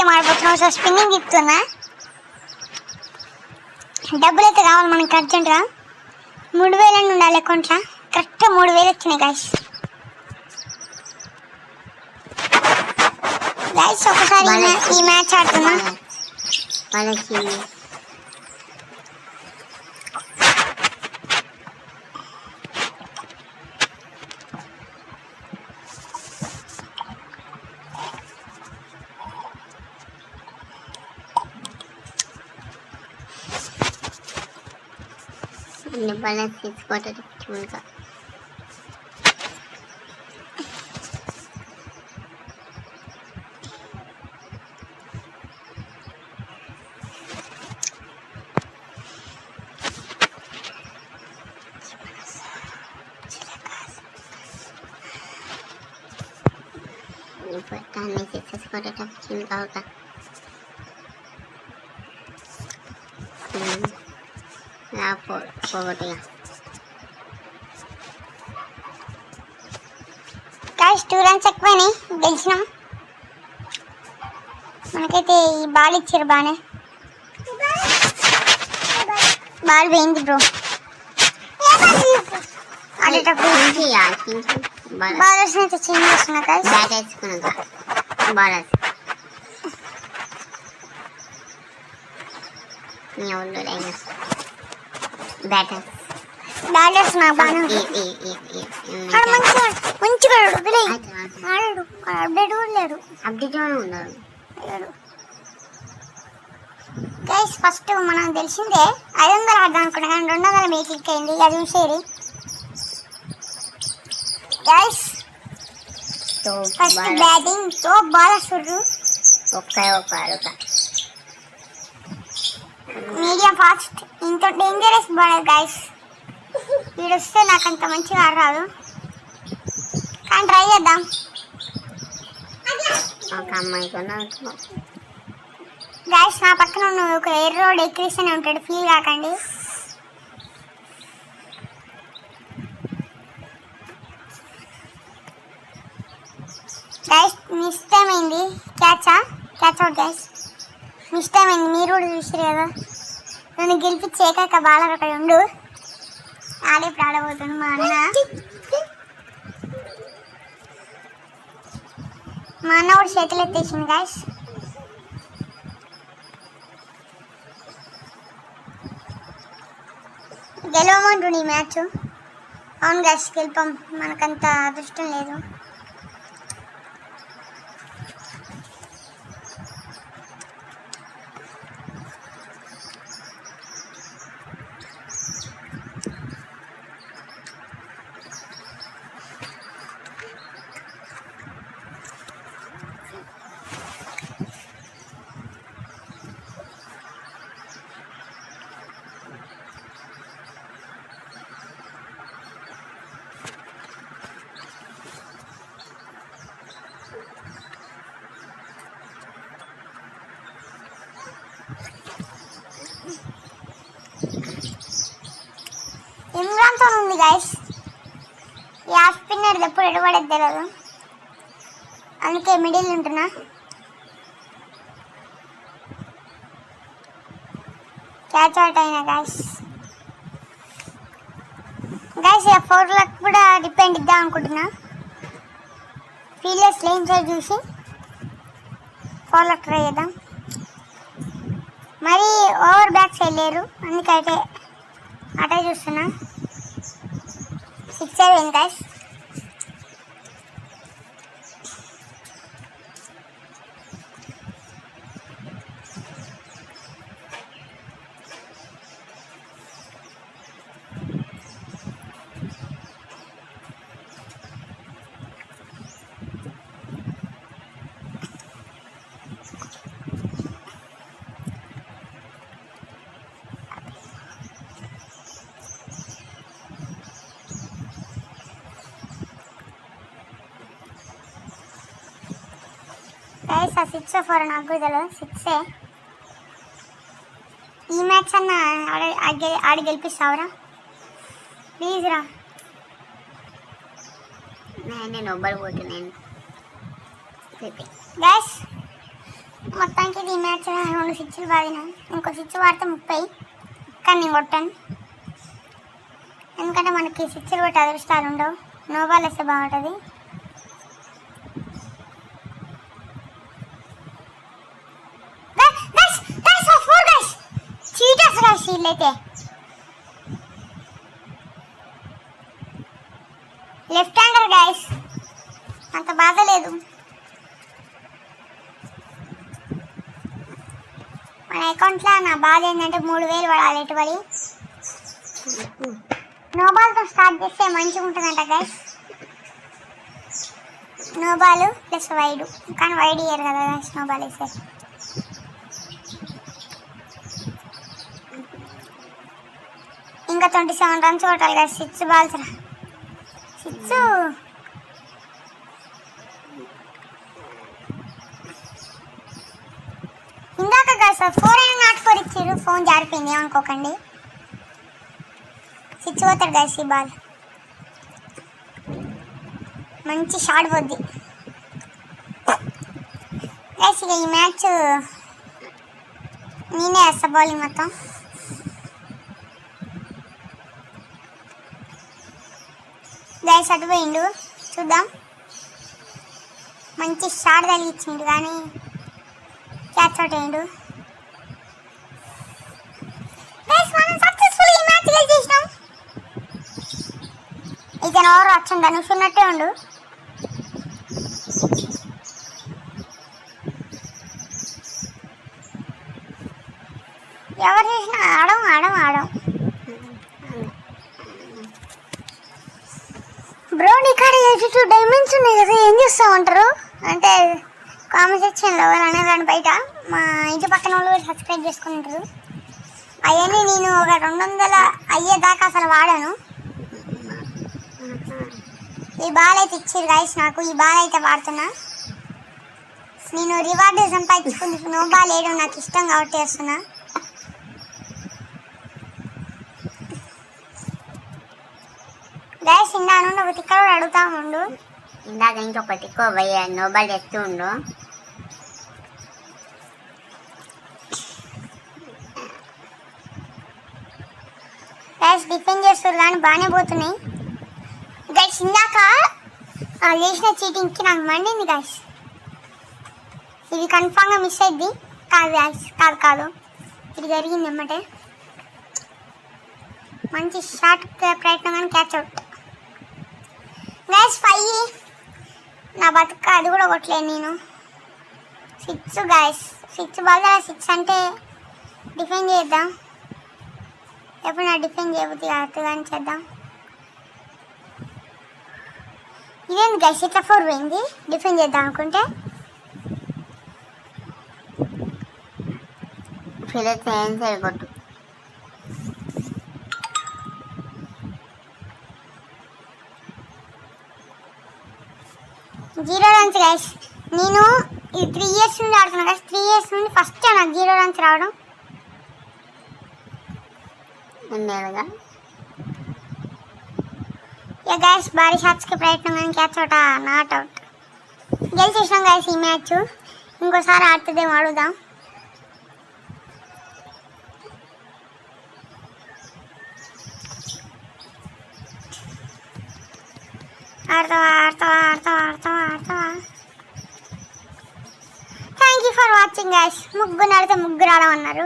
Game ఆడిపోతున్నాం. So spinning ఇస్తున్నా. డబ్బులు అయితే కావాలి మనకి అర్జెంటుగా. 3000 ఉండాలి అకౌంట్లో. కరెక్ట్ 3000 వచ్చినాయి గైస్. గైస్ ఒకసారి ఈ మ్యాచ్ ఆడుతున్నా. గైస్ 2 runs ఎక్కువైనాయి, గెలిచినాం. మనకైతే ఈ బాల్ ఇచ్చారు బాగానే. బాల్ పోయింది బ్రో. ఆడేటప్పుడు బౌలర్స్ అయితే చేంజ్ చేస్తున్నా గైస్. బ్యాటర్స్ నాకు బాగా మంచిగా ఆడాడు. అప్డేట్ కూడా లేడు. గైస్ ఫస్ట్ మనం తెలిసిందే 500 ఆడదాం అనుకున్నా కానీ 200 మీకు క్లిక్ అయింది. అది చూసేది గైస్. ఫస్ట్ బ్యాటింగ్ తో బౌలర్స్ మీడియం ఫాస్ట్. ఇంత డేంజరస్ బౌలర్ గైస్. వీడు వస్తే నాకు అంత మంచిగా ఆడరాదు కానీ ట్రై చేద్దాం. గైస్ నా పక్కన ఉన్న ఒక ఎయిర్ రోడ్ ఎక్కిస్తూనే ఉంటాడు, ఫీల్ కాకండి. గైస్ మిస్ టైం అయింది. Catch out guys. Miss time అయింది, మీరు కూడా చూసారు కదా. నన్ను గెలిపించి ఏకాక బాలర్ అక్కడ ఉండు. ఆడేప్పుడు ఆడబోతుంది మా అన్న కూడా చేతులు ఎత్తేసింది గైస్. గెలవమంటుండు ఈ మ్యాచ్. అవును గైస్ గెలిపాం, మనకంత అదృష్టం లేదు. ఇమ్రాన్తో ఉంది గైస్. ఈ హాఫ్ స్పిన్నర్ ఎప్పుడు ఎడబడేది తెలియదు, అందుకే మిడిల్ ఉంటున్నా. క్యాచ్ అవుట్ అయినా గైస్. గైస్ 4 లక్ కూడా డిపెండ్ ఇద్దాం అనుకుంటున్నా. ఫీల్డర్స్ లేన్ సైడ్ చూసి 4 లక్ ట్రై చేద్దాం. మరి ఓవర్ బ్యాక్స్ వెళ్ళారు, అందుకైతే అటే చూస్తున్నా. 6 అయింది గైస్. గైస్ ఆ 6 4 నాకు కూడా తెలియదు. 6 ఈ మ్యాచ్ అన్న ఆడి గెలిపిస్తావురా ప్లీజ్ రా. నేను ఒబ్బలు పోతున్నాను గైస్. మొత్తానికి ఈ మ్యాచ్ 2 సిక్స్లు బాదిన. ఇంకో 6 వాడితే 30, కానీ నేను కొట్టాను. ఎందుకంటే మనకి 6లు కొట్టే అదృష్టాలు ఉండవు. నో బాల్ వేస్తే బాగుంటుంది. చీటర్స్ గా వీళ్ళైతే. లెఫ్ట్ హ్యాండర్ గైస్, అంత బాధ లేదు. మన అకౌంట్లో నా బాధ ఏంటంటే 3000 పడాలి ఎటుబడి. నో బాల్తో స్టార్ట్ చేస్తే మంచిగా ఉంటుందంట guys. No ball plus wide, కానీ వైడ్ ఇయ్యారు కదా గైస్ నో బాల్ వేస్తే. ఇంకా 27 రన్స్ కొట్టాలి గైస్. 6 బాల్స్ 6. ఇందాక గైస్ 4 అయినా నాట్ 4 ఇచ్చారు. ఫోన్ జారిపోయింది అనుకోకండి. 6 పోతాడు గైస్ ఈ బాల్. మంచి షాట్ పోద్ది గైస్. ఇక ఈ మ్యాచ్ నేనే వేస్తా బౌలింగ్ మొత్తం. గైస్ అటు పోయిండు, చూద్దాం. మంచి షాట్ తగిలిచ్చిండు కానీ క్యాచ్ అవుట్ అయ్యిండు. గైస్ మనం సక్సెస్ఫుల్ ఈ మ్యాచ్ గెలిచేసినాం. ఇతను ఎవరు వచ్చండి ధనుష్ ఉన్నట్టే ఉండు. ఎవరు చేసినా ఆడం ఆడం ఆడం. బ్రో నీ కాడ 82 డైమండ్స్ ఉన్నాయి కదా, ఏం చేస్తామంటారు అంటే కామెంట్ సెక్షన్లో ఎవరైనా కానీ బయట మా ఇంటి పక్కన వాళ్ళు సబ్స్క్రైబ్ చేసుకుంటారు. అవన్నీ నేను ఒక 200 అయ్యేదాకా అసలు వాడాను. ఈ బాల్ అయితే ఇచ్చారు గైస్ నాకు. ఈ బాల్ అయితే వాడుతున్నా. నేను రివార్డు సంపాదించుకుంది. నో బాల్ వేయడం నాకు ఇష్టం కాబట్టి వేస్తున్నా. గైస్ ఇందా నుండి ఒక టిక్కర్ కూడా అడుగుతా ఉండు. ఇందాక ఇంకొక టిక్కో భయ్య నో బాల్ చేస్తూ ఉండు. గైస్ డిఫెండ్ చేస్తారు కానీ బాగానే పోతున్నాయి. గైస్ ఇందాక చేసిన చీటింగ్కి నాకు మండింది గైస్. ఇది కన్ఫామ్గా మిస్ అయింది కాదు గైస్, కాదు ఇది జరిగింది అన్నమాట. మంచి షాట్ ప్రయత్నం కానీ క్యాచ్ అవుట్ గైస్. 5 నా బతుక అది కూడా కొట్టలేదు నేను. 6 గైస్. 6 బాల్ 6 అంటే డిఫెండ్ చేద్దాం. ఎప్పుడు నా డిఫెండ్ చేయబుద్ది కాదు కానీ చేద్దాం. ఇదేంది గైస్ ఇట్లా 4 పోయింది డిఫెండ్ చేద్దాం అనుకుంటే. ఫిలిప్స్ ఏం సరికొట్టు. Zero runs guys. నేను ఈ 3 ఇయర్స్ నుండి ఆడుతున్నా గైస్. 3 ఇయర్స్ నుండి ఫస్ట్ నాకు 0 రన్స్ రావడం. ఎన్నేళ్ళుగా ఇక గైస్ భారీ షాట్స్కి ప్రయత్నం కానీ క్యాచ్ అవుట్ నాట్ అవుట్. గెలిచేసినాం గైస్ ఈ మ్యాచ్. ఇంకోసారి ఆడుతుందేమో అడుగుదాం. ఆడతావా. Thank you for watching guys. ముగ్గురు ఆడితే ముగ్గురు ఆడమన్నారు.